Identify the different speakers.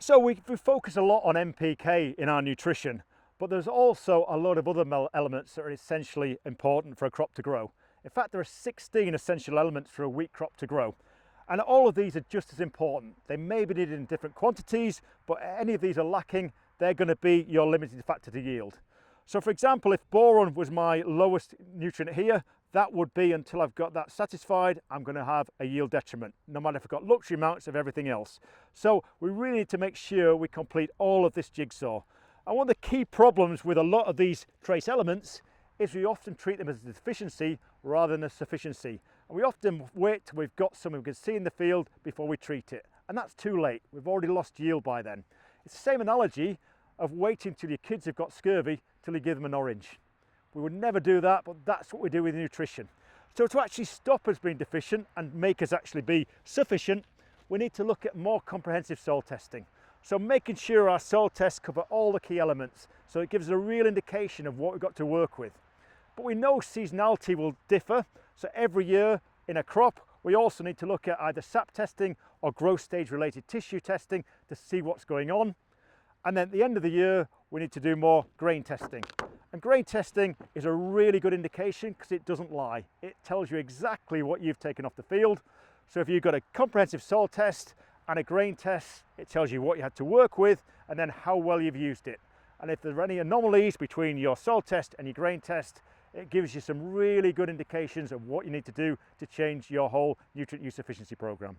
Speaker 1: So we focus a lot on NPK in our nutrition, but there's also a lot of other elements that are essentially important for a crop to grow. In fact, there are 16 essential elements for a wheat crop to grow. And all of these are just as important. They may be needed in different quantities, but any of these are lacking, they're going to be your limiting factor to yield. So for example, if boron was my lowest nutrient here, that would be, until I've got that satisfied, I'm going to have a yield detriment, no matter if I've got luxury amounts of everything else. So we really need to make sure we complete all of this jigsaw. And one of the key problems with a lot of these trace elements is we often treat them as a deficiency rather than a sufficiency. And we often wait till we've got something we can see in the field before we treat it. And that's too late. We've already lost yield by then. It's the same analogy of waiting till your kids have got scurvy till you give them an orange. We would never do that, but that's what we do with nutrition. So to actually stop us being deficient and make us actually be sufficient, we need to look at more comprehensive soil testing. So making sure our soil tests cover all the key elements, so it gives us a real indication of what we've got to work with. But we know seasonality will differ, so every year in a crop, we also need to look at either sap testing or growth stage related tissue testing to see what's going on. And then at the end of the year, we need to do more grain testing. And grain testing is a really good indication because it doesn't lie. It tells you exactly what you've taken off the field. So if you've got a comprehensive soil test and a grain test, it tells you what you had to work with and then how well you've used it. And if there are any anomalies between your soil test and your grain test, it gives you some really good indications of what you need to do to change your whole nutrient use efficiency program.